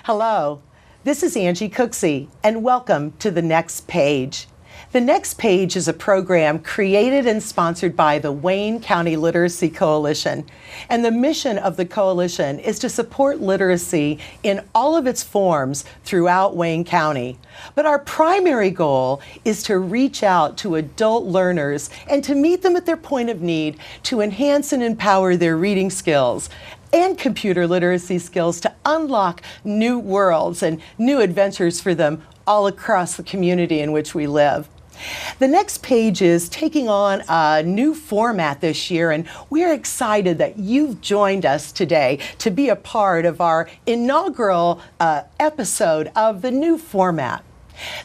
Hello, this is Ange Cooksey, and welcome to The Next Page. The Next Page is a program created and sponsored by the Wayne County Literacy Coalition. And the mission of the coalition is to support literacy in all of its forms throughout Wayne County. But our primary goal is to reach out to adult learners and to meet them at their point of need to enhance and empower their reading skills and computer literacy skills to unlock new worlds and new adventures for them all across the community in which we live. The Next Page is taking on a new format this year, and we're excited that you've joined us today to be a part of our inaugural episode of the new format.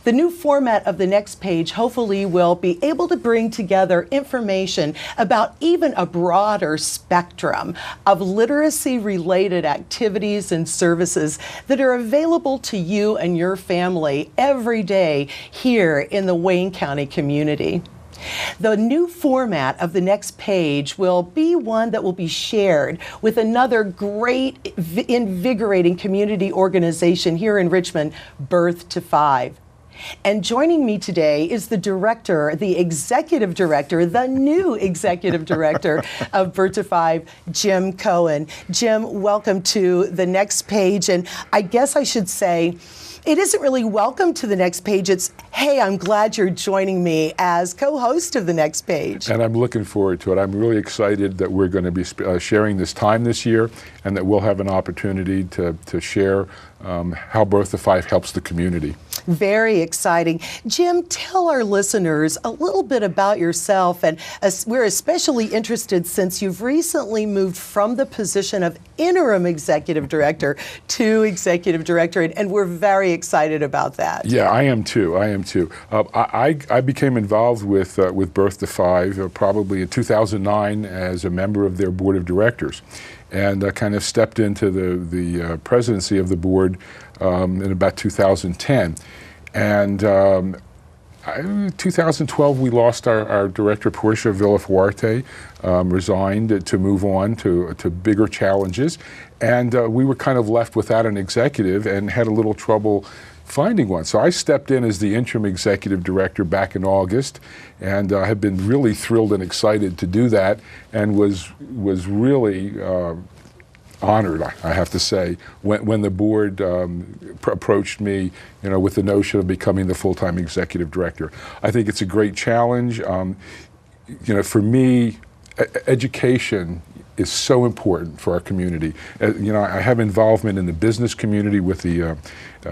The new format of The Next Page hopefully will be able to bring together information about even a broader spectrum of literacy-related activities and services that are available to you and your family every day here in the Wayne County community. The new format of The Next Page will be one that will be shared with another great, invigorating community organization here in Richmond, Birth to Five. And joining me today is the executive director, the new executive director of Birth to Five, Jim Cohen. Jim, welcome to The Next Page. And I guess I should say, it isn't really welcome to The Next Page. It's, hey, I'm glad you're joining me as co-host of The Next Page. And I'm looking forward to it. I'm really excited that we're going to be sharing this time this year and that we'll have an opportunity to share how Birth to Five helps the community. Very exciting. Jim, tell our listeners a little bit about yourself, and we're especially interested since you've recently moved from the position of interim executive director to executive director, and we're very excited about that. Yeah, I am too. I became involved with Birth to Five probably in 2009 as a member of their board of directors, and kind of stepped into the presidency of the board in about 2010. And in 2012, we lost our director, Portia Villafuerte, resigned to move on to bigger challenges. And we were kind of left without an executive and had a little trouble finding one. So I stepped in as the interim executive director back in August, and have been really thrilled and excited to do that, and was really honored, I have to say, when the board approached me, with the notion of becoming the full-time executive director. I think it's a great challenge. For me, education is so important for our community. I have involvement in the business community with the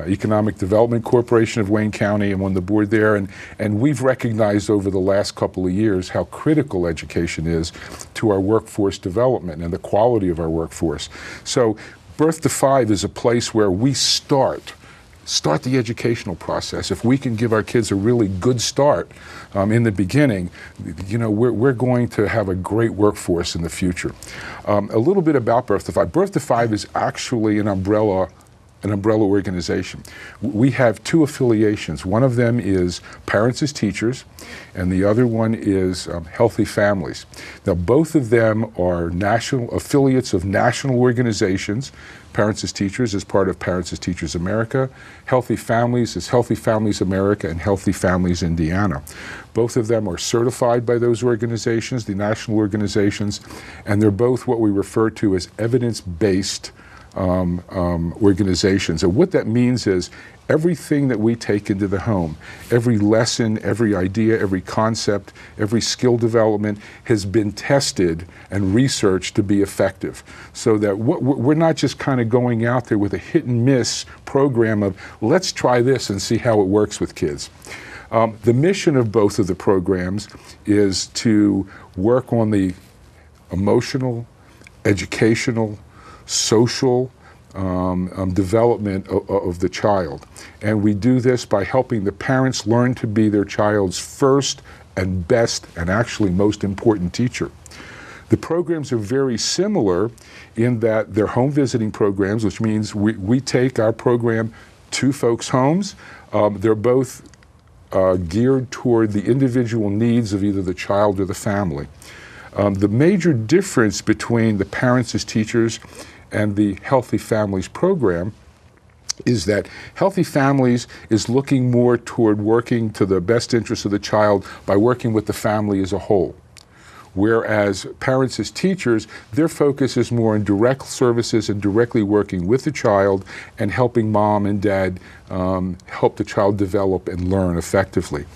Economic Development Corporation of Wayne County. I'm on the board there, and we've recognized over the last couple of years how critical education is to our workforce development and the quality of our workforce. So Birth to Five is a place where we start the educational process. If we can give our kids a really good start in the beginning, we're going to have a great workforce in the future. A little bit about Birth to Five. Birth to Five is actually an umbrella organization. We have two affiliations. One of them is Parents as Teachers, and the other one is Healthy Families. Now, both of them are national affiliates of national organizations. Parents as Teachers is part of Parents as Teachers America. Healthy Families is Healthy Families America and Healthy Families Indiana. Both of them are certified by those organizations, the national organizations, and they're both what we refer to as evidence-based organizations. And what that means is everything that we take into the home, every lesson, every idea, every concept, every skill development has been tested and researched to be effective. So that we're not just kind of going out there with a hit and miss program of let's try this and see how it works with kids. The mission of both of the programs is to work on the emotional, educational, social development of the child. And we do this by helping the parents learn to be their child's first and best and actually most important teacher. The programs are very similar in that they're home visiting programs, which means we take our program to folks' homes. They're both geared toward the individual needs of either the child or the family. The major difference between the Parents as Teachers and the Healthy Families program is that Healthy Families is looking more toward working to the best interest of the child by working with the family as a whole. Whereas parents as teachers, their focus is more on direct services and directly working with the child and helping mom and dad help the child develop and learn effectively.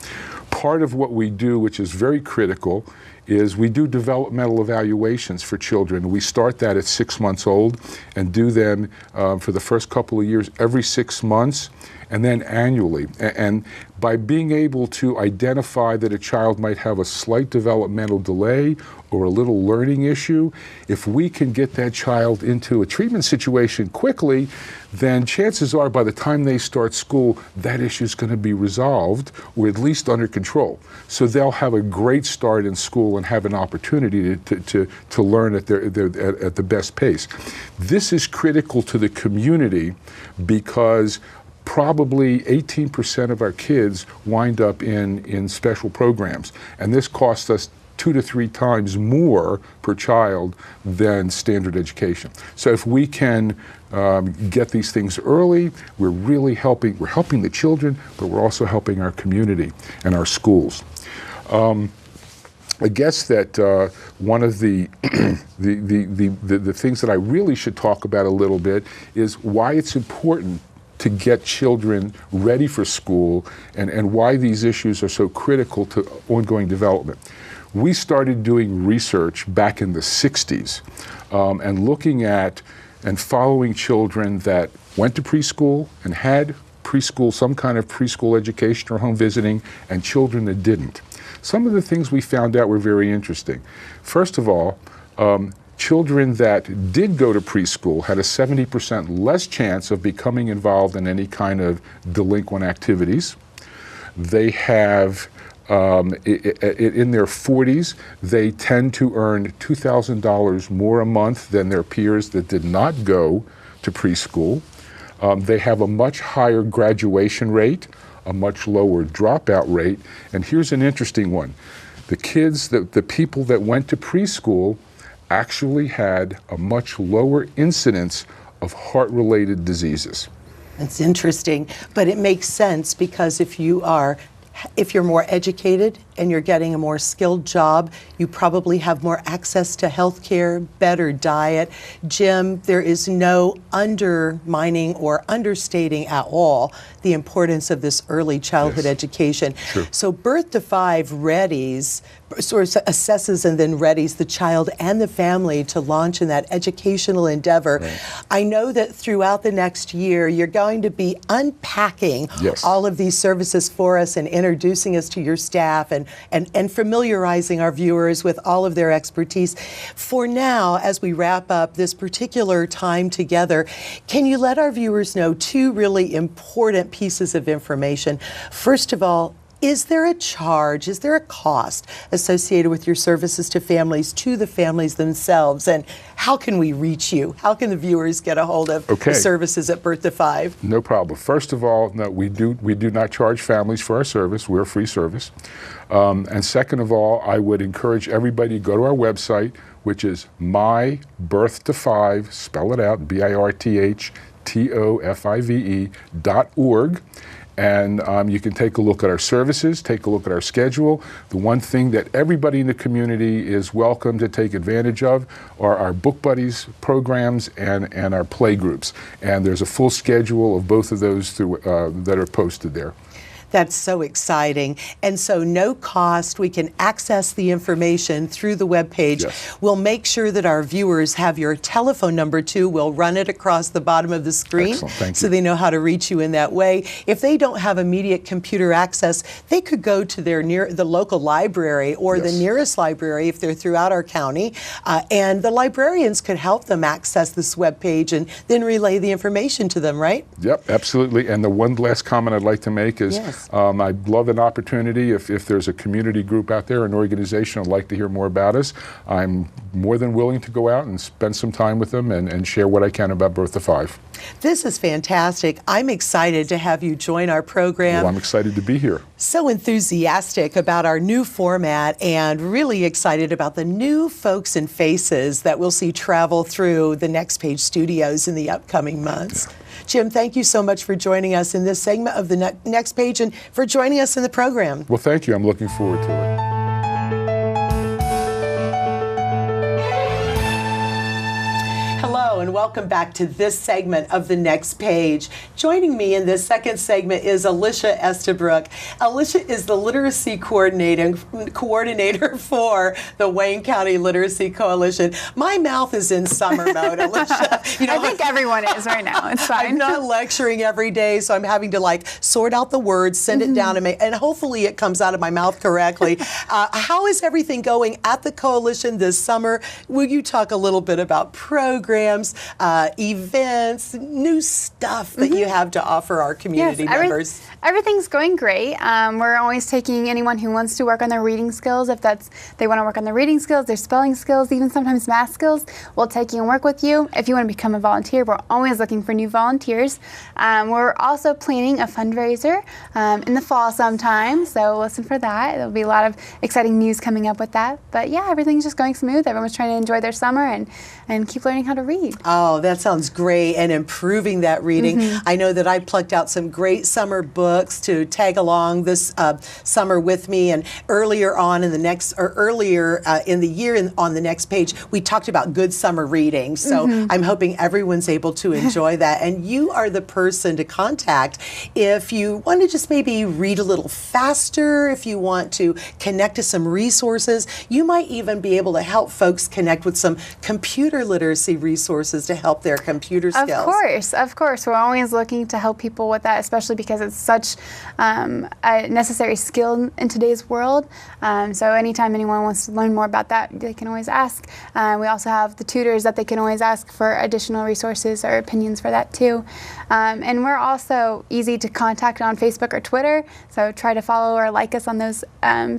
Part of what we do, which is very critical, is we do developmental evaluations for children. We start that at 6 months old and do them for the first couple of years every 6 months and then annually. And by being able to identify that a child might have a slight developmental delay or a little learning issue, if we can get that child into a treatment situation quickly, then chances are by the time they start school, that issue is going to be resolved or at least under control. So they'll have a great start in school and have an opportunity to learn at the best pace. This is critical to the community because probably 18% of our kids wind up in special programs, and this costs us 2 to 3 times more per child than standard education. So if we can get these things early, we're really helping. We're helping the children, but we're also helping our community and our schools. I guess that one of the the things that I really should talk about a little bit is why it's important to get children ready for school and why these issues are so critical to ongoing development. We started doing research back in the 60s and looking at and following children that went to preschool and had preschool, some kind of preschool education or home visiting, and children that didn't. Some of the things we found out were very interesting. First of all, children that did go to preschool had a 70% less chance of becoming involved in any kind of delinquent activities. They have, in their 40s, they tend to earn $2,000 more a month than their peers that did not go to preschool. They have a much higher graduation rate, a much lower dropout rate, and here's an interesting one. The kids, the people that went to preschool actually had a much lower incidence of heart-related diseases. That's interesting, but it makes sense because if you're more educated and you're getting a more skilled job, you probably have more access to health care, better diet. Jim, there is no undermining or understating at all the importance of this early childhood education. Sure. So Birth to 5 readies, sort of assesses and then readies the child and the family to launch in that educational endeavor. Right. I know that throughout the next year, you're going to be unpacking all of these services for us and introducing us to your staff and familiarizing our viewers with all of their expertise. For now, as we wrap up this particular time together, can you let our viewers know 2 really important pieces of information? First of all, is there a charge, is there a cost associated with your services to the families themselves? And how can we reach you? How can the viewers get a hold of the services at Birth to 5? No problem. First of all, no, we do not charge families for our service. We're a free service. And second of all, I would encourage everybody to go to our website, which is mybirth5, spell it out, birthtofive.org. And you can take a look at our services, take a look at our schedule. The one thing that everybody in the community is welcome to take advantage of are our Book Buddies programs and our play groups. And there's a full schedule of both of those that are posted there. That's so exciting. And so no cost, we can access the information through the webpage. Yes. We'll make sure that our viewers have your telephone number too. We'll run it across the bottom of the screen. Excellent. Thank so you. they know how to reach you in that way. If they don't have immediate computer access, they could go to the local library or the nearest library if they're throughout our county. And the librarians could help them access this webpage and then relay the information to them, right? Yep, absolutely. And the one last comment I'd like to make is I'd love an opportunity if there's a community group out there, an organization would like to hear more about us. I'm more than willing to go out and spend some time with them and share what I can about Birth to 5. This is fantastic. I'm excited to have you join our program. Well, I'm excited to be here. So enthusiastic about our new format and really excited about the new folks and faces that we'll see travel through the Next Page studios in the upcoming months. Jim, thank you so much for joining us in this segment of the Next Page and for joining us in the program. Well, thank you. I'm looking forward to it. Hello and welcome back to this segment of the Next Page. Joining me in this second segment is Alisa Estabrook. Alisa is the literacy coordinator for the Wayne County Literacy Coalition. My mouth is in summer mode, Alisa. I think everyone is right now. It's fine. I'm not lecturing every day, so I'm having to sort out the words, send it down, and hopefully it comes out of my mouth correctly. How is everything going at the coalition this summer? Will you talk a little bit about programs, events, new stuff that you have to offer our community members? Everything's going great. We're always taking anyone who wants to work on their reading skills. If they want to work on their reading skills, their spelling skills, even sometimes math skills, we'll take you and work with you. If you want to become a volunteer, we're always looking for new volunteers. We're also planning a fundraiser in the fall sometime, so listen for that. There'll be a lot of exciting news coming up with that. But yeah, everything's just going smooth. Everyone's trying to enjoy their summer and keep learning how to read. Oh, that sounds great, and improving that reading. I know that I plucked out some great summer books to tag along this summer with me, and earlier in the year on the Next Page, we talked about good summer reading, so I'm hoping everyone's able to enjoy that, and you are the person to contact if you want to just maybe read a little faster, if you want to connect to some resources. You might even be able to help folks connect with some computer literacy resources to help their computer skills. Of course. We're always looking to help people with that, especially because it's such a necessary skill in today's world. So anytime anyone wants to learn more about that, they can always ask. We also have the tutors that they can always ask for additional resources or opinions for that too. And we're also easy to contact on Facebook or Twitter, so try to follow or like us on those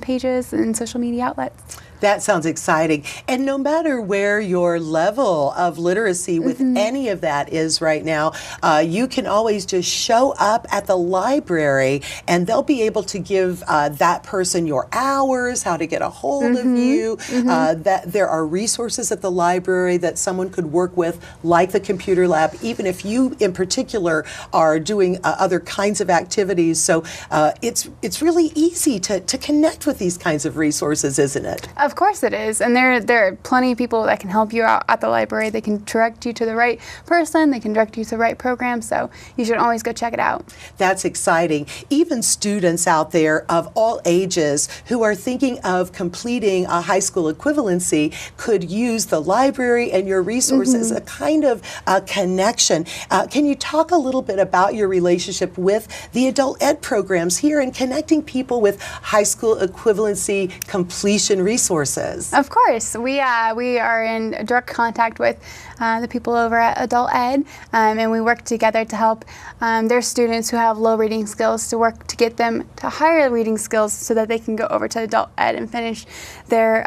pages and social media outlets. That sounds exciting. And no matter where your level of literacy with any of that is right now, you can always just show up at the library and they'll be able to give that person your hours, how to get a hold of you, that there are resources at the library that someone could work with, like the computer lab, even if you in particular are doing other kinds of activities. So it's really easy to connect with these kinds of resources, isn't it? Of course it is, and there are plenty of people that can help you out at the library. They can direct you to the right person, they can direct you to the right program, so you should always go check it out. That's exciting. Even students out there of all ages who are thinking of completing a high school equivalency could use the library and your resources as a kind of connection. Can you talk a little bit about your relationship with the adult ed programs here and connecting people with high school equivalency completion resources? Of course. We are in direct contact with the people over at Adult Ed, and we work together to help their students who have low reading skills to work to get them to higher reading skills so that they can go over to Adult Ed and finish their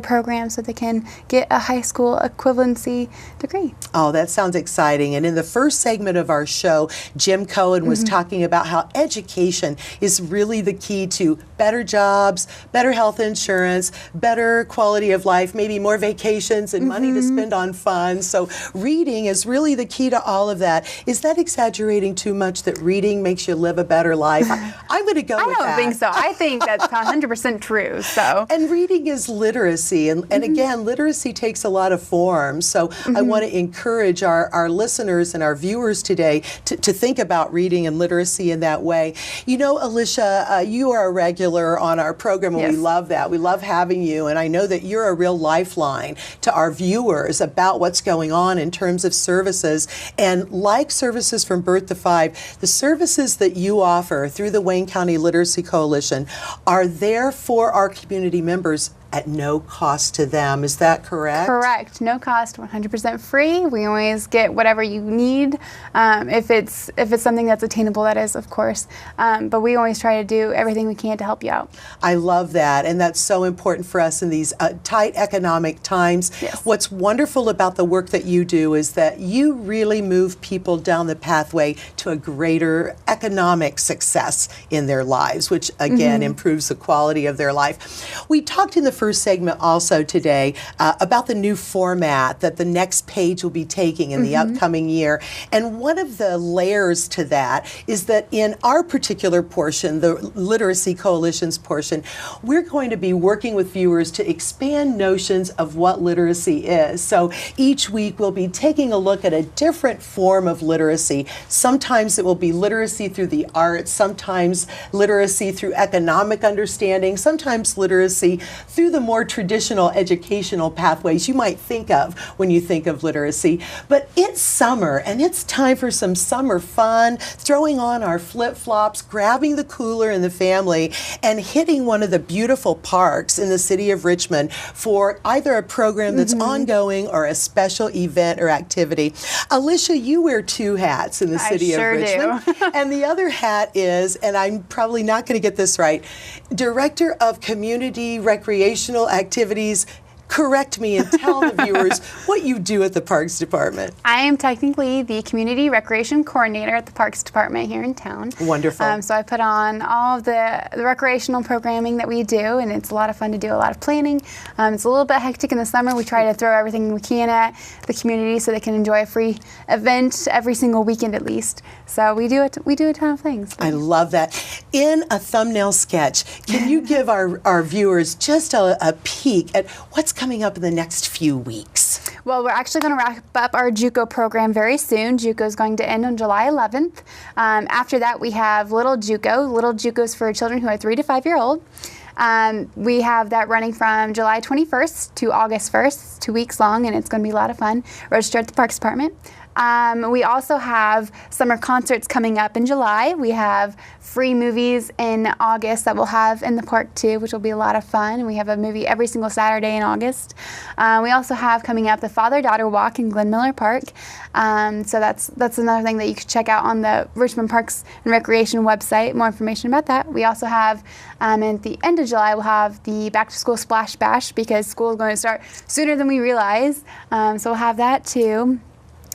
program so they can get a high school equivalency degree. Oh, that sounds exciting. And in the first segment of our show, Jim Cohen was talking about how education is really the key to better jobs, better health insurance, better quality of life, maybe more vacations and money to spend on fun. So reading is really the key to all of that. Is that exaggerating too much that reading makes you live a better life? I'm going to go with that. I don't think so. I think that's 100% true. So. And reading is literacy. And again, literacy takes a lot of forms. So I want to encourage our listeners and our viewers today to think about reading and literacy in that way. You know, Alisa, you are a regular on our program, and we love that. We love having you. And I know that you're a real lifeline to our viewers about what's going on in terms of services. And like services from birth to 5, the services that you offer through the Wayne County Literacy Coalition are there for our community members at no cost to them. Is that correct? Correct. No cost, 100% free. We always get whatever you need. If it's something that's attainable, that is, of course. But we always try to do everything we can to help you out. I love that, and that's so important for us in these tight economic times. Yes. What's wonderful about the work that you do is that you really move people down the pathway to a greater economic success in their lives, which again improves the quality of their life. We talked in the first segment also today about the new format that the next page will be taking in the upcoming year. And one of the layers to that is that in our particular portion, the Literacy Coalition's portion, we're going to be working with viewers to expand notions of what literacy is. So each week we'll be taking a look at a different form of literacy. Sometimes it will be literacy through the arts, sometimes literacy through economic understanding, sometimes literacy through the more traditional educational pathways you might think of when you think of literacy. But it's summer, and it's time for some summer fun, throwing on our flip-flops, grabbing the cooler in the family, and hitting one of the beautiful parks in the city of Richmond for either a program that's ongoing or a special event or activity. Alisa, you wear two hats in the city of Richmond. Do. And the other hat is, and I'm probably not going to get this right, Director of Community Recreational Activities. Correct me and tell the viewers what you do at the Parks Department. I am technically the Community Recreation Coordinator at the Parks Department here in town. Wonderful. So I put on all of the recreational programming that we do, and it's a lot of fun to do, a lot of planning. It's a little bit hectic in the summer. We try to throw everything we can at the community so they can enjoy a free event every single weekend at least. So we do a ton of things. I love that. In a thumbnail sketch, can you give our viewers just a peek at what's coming up in the next few weeks? Well, we're actually going to wrap up our JUCO program very soon. JUCO is going to end on July 11th. After that, we have Little JUCO. Little JUCO is for children who are 3 to 5 year old. We have that running from July 21st to August 1st. It's 2 weeks long, and it's going to be a lot of fun. Register at the Parks Department. We also have summer concerts coming up in July. We have free movies in August that we'll have in the park too, which will be a lot of fun. We have a movie every single Saturday in August. We also have coming up the Father-Daughter Walk in Glen Miller Park. So that's another thing that you can check out on the Richmond Parks and Recreation website. More information about that. We also have at the end of July we'll have the Back to School Splash Bash because school is going to start sooner than we realize. So we'll have that too.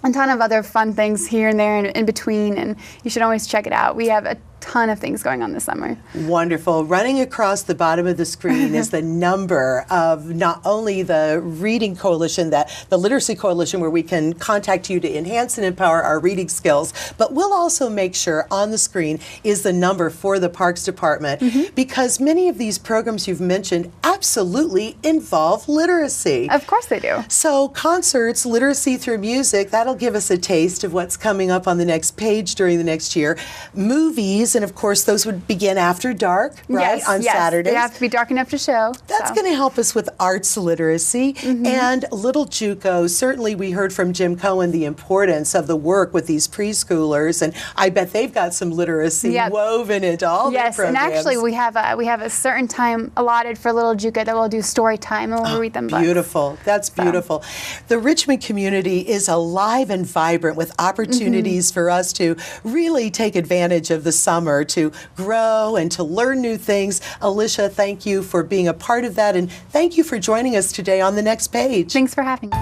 A ton of other fun things here and there and in between, and you should always check it out. We have a ton of things going on this summer. Wonderful. Running across the bottom of the screen is the number of not only the Reading Coalition, the Literacy Coalition, where we can contact you to enhance and empower our reading skills, but we'll also make sure on the screen is the number for the Parks Department because many of these programs you've mentioned absolutely involve literacy. Of course they do. So concerts, literacy through music, that'll give us a taste of what's coming up on the next page during the next year. Movies, and of course those would begin after dark, right, on Saturdays. They have to be dark enough to show. That's going to help us with arts literacy. And Little JUCO, certainly we heard from Jim Cohen the importance of the work with these preschoolers, and I bet they've got some literacy woven into all their programs. And actually we have a certain time allotted for Little JUCO that we'll do story time and we'll read them books. Beautiful. That's beautiful. The Richmond community is alive and vibrant with opportunities for us to really take advantage of the summer to grow and to learn new things. Alisa, thank you for being a part of that, and thank you for joining us today on The Next Page. Thanks for having me.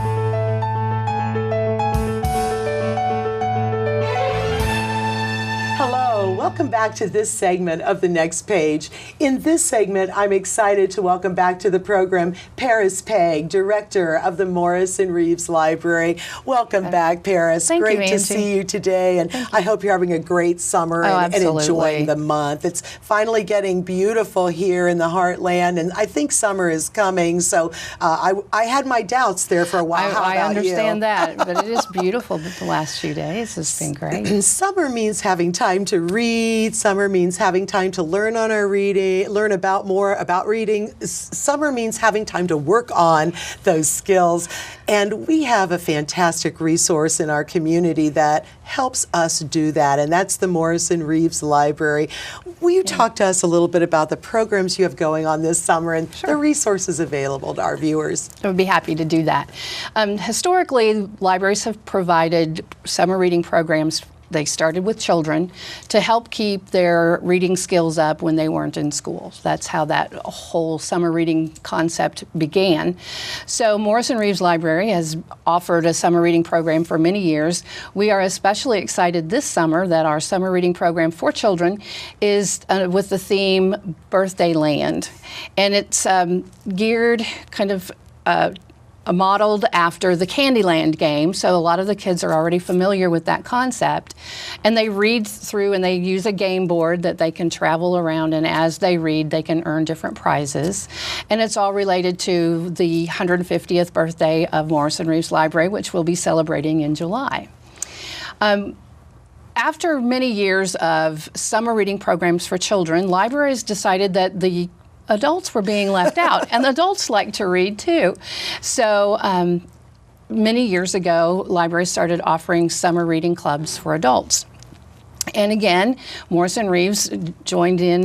Welcome back to this segment of The Next Page. In this segment, I'm excited to welcome back to the program Paris Pegg, Director of the Morrison Reeves Library. Welcome back, Paris. Thank great you, to see you today, and I hope you're having a great summer and enjoying the month. It's finally getting beautiful here in the heartland, and I think summer is coming, so I had my doubts there for a while. How about I understand you? that, but it is beautiful the last few days. It's been great. Summer means having time to read. Summer means having time to learn on our reading, learn about more about reading. Summer means having time to work on those skills. And we have a fantastic resource in our community that helps us do that, and that's the Morrison Reeves Library. Will you talk to us a little bit about the programs you have going on this summer and the resources available to our viewers? I would be happy to do that. Historically, libraries have provided summer reading programs they started with children to help keep their reading skills up when they weren't in school. That's how that whole summer reading concept began. So Morrison Reeves Library has offered a summer reading program for many years. We are especially excited this summer that our summer reading program for children is with the theme Birthday Land. And it's geared kind of modeled after the Candyland game, so a lot of the kids are already familiar with that concept, and they read through and they use a game board that they can travel around, and as they read they can earn different prizes, and it's all related to the 150th birthday of Morrison Reeves Library, which we'll be celebrating in July. After many years of summer reading programs for children, libraries decided that the adults were being left out, and adults like to read too. So many years ago, libraries started offering summer reading clubs for adults. And again, Morrison Reeves joined in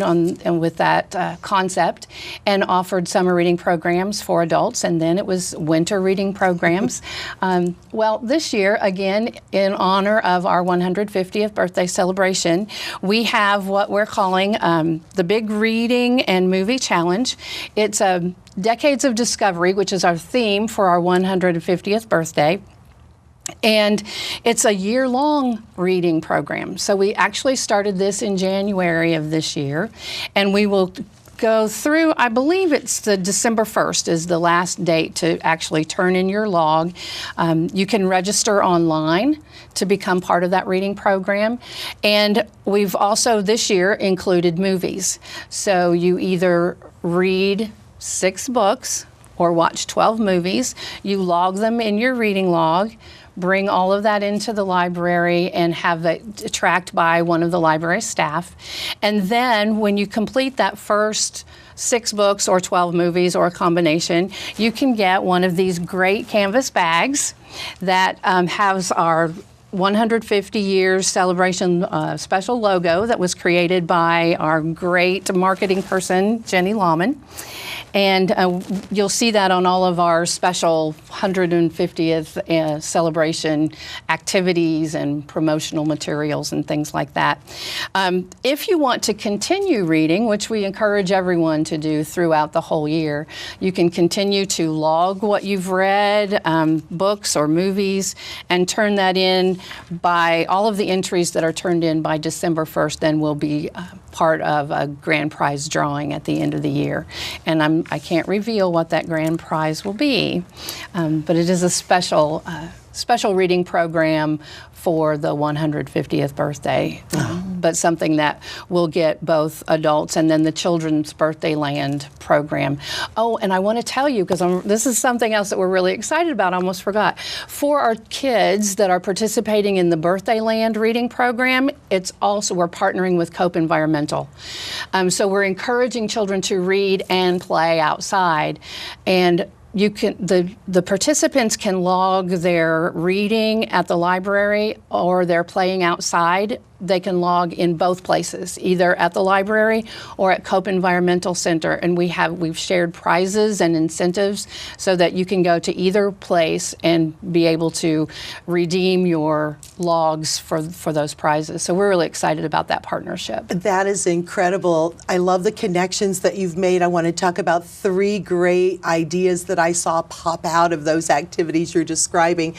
with that concept and offered summer reading programs for adults, and then it was winter reading programs. Well, this year, again, in honor of our 150th birthday celebration, we have what we're calling the Big Reading and Movie Challenge. It's Decades of Discovery, which is our theme for our 150th birthday. And it's a year-long reading program. So we actually started this in January of this year, and we will go through, I believe it's the December 1st is the last date to actually turn in your log. You can register online to become part of that reading program. And we've also this year included movies. So you either read 6 books or watch 12 movies. You log them in your reading log, bring all of that into the library and have it tracked by one of the library staff. And then when you complete that first 6 books or 12 movies or a combination, you can get one of these great canvas bags that has our 150 years celebration special logo that was created by our great marketing person, Jenny Lawman. And you'll see that on all of our special 150th celebration activities and promotional materials and things like that. If you want to continue reading, which we encourage everyone to do throughout the whole year, you can continue to log what you've read, books or movies, and turn that in by all of the entries that are turned in by December 1st, then will be part of a grand prize drawing at the end of the year. And I can't reveal what that grand prize will be, but it is a special reading program for the 150th birthday, but something that will get both adults and then the Children's Birthday Land program. Oh, and I want to tell you, because this is something else that we're really excited about, I almost forgot. For our kids that are participating in the Birthday Land reading program, it's also, we're partnering with Cope Environmental. So we're encouraging children to read and play outside. And you can, the participants can log their reading at the library or their playing outside. They can log in both places, either at the library or at Cope Environmental Center. And we've shared prizes and incentives so that you can go to either place and be able to redeem your logs for those prizes. So we're really excited about that partnership. That is incredible. I love the connections that you've made. I want to talk about 3 great ideas that I saw pop out of those activities you're describing.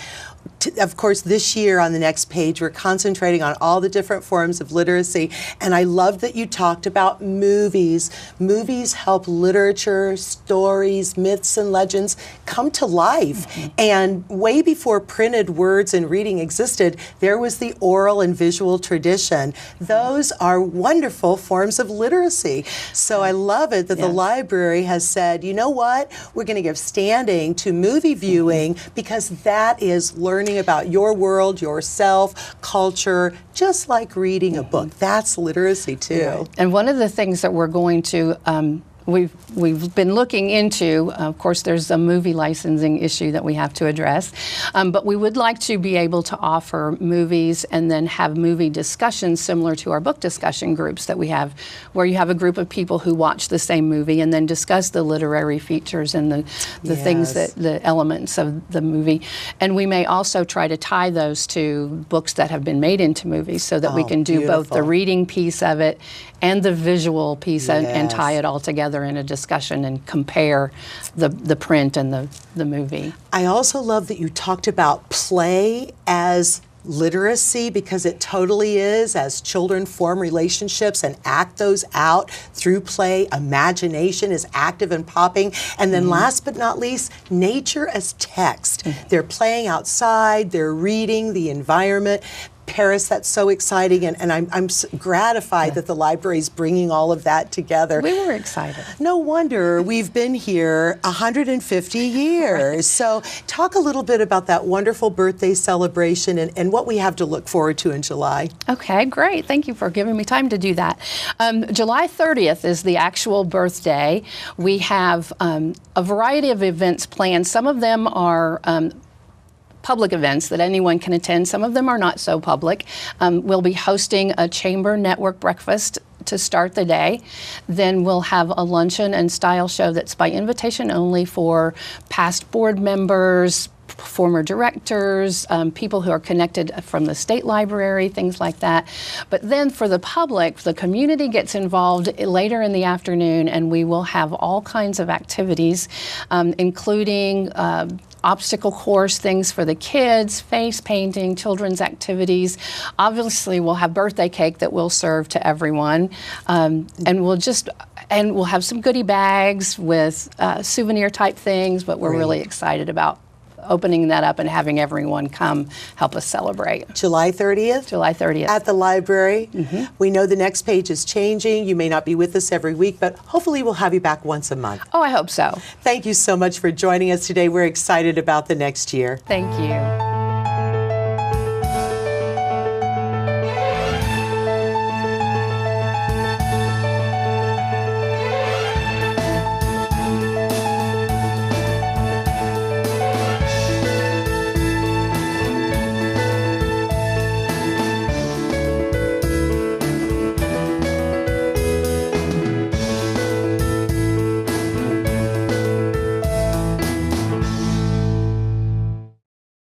Of course, this year on the next page, we're concentrating on all the different forms of literacy. And I love that you talked about movies. Movies help literature, stories, myths, and legends come to life. Mm-hmm. And way before printed words and reading existed, there was the oral and visual tradition. Those are wonderful forms of literacy. So I love it that the library has said, you know what, we're going to give standing to movie viewing because that is learning about your world, yourself, culture, just like reading a book. That's literacy too. And one of the things that we're going to we've been looking into. Of course, there's a movie licensing issue that we have to address, but we would like to be able to offer movies and then have movie discussions similar to our book discussion groups that we have, where you have a group of people who watch the same movie and then discuss the literary features and the things that the elements of the movie. And we may also try to tie those to books that have been made into movies, so that we can do both the reading piece of it and the visual piece and tie it all together in a discussion and compare the print and the movie. I also love that you talked about play as literacy, because it totally is. As children form relationships and act those out through play, imagination is active and popping. And then last but not least, nature as text. They're playing outside, they're reading the environment. Paris, that's so exciting, and I'm gratified that the library is bringing all of that together. We were excited. No wonder. We've been here 150 years. Right. So talk a little bit about that wonderful birthday celebration and what we have to look forward to in July. Okay, great. Thank you for giving me time to do that. July 30th is the actual birthday. We have a variety of events planned. Some of them are public events that anyone can attend. Some of them are not so public. We'll be hosting a Chamber Network breakfast to start the day. Then we'll have a luncheon and style show that's by invitation only for past board members, former directors, people who are connected from the state library, things like that. But then for the public, the community gets involved later in the afternoon, and we will have all kinds of activities, including obstacle course, things for the kids, face painting, children's activities. Obviously, we'll have birthday cake that we'll serve to everyone, and we'll have some goodie bags with souvenir type things. But we're really excited about opening that up and having everyone come help us celebrate. July 30th? July 30th. At the library. We know the next page is changing. You may not be with us every week, but hopefully we'll have you back once a month. Oh, I hope so. Thank you so much for joining us today. We're excited about the next year. Thank you.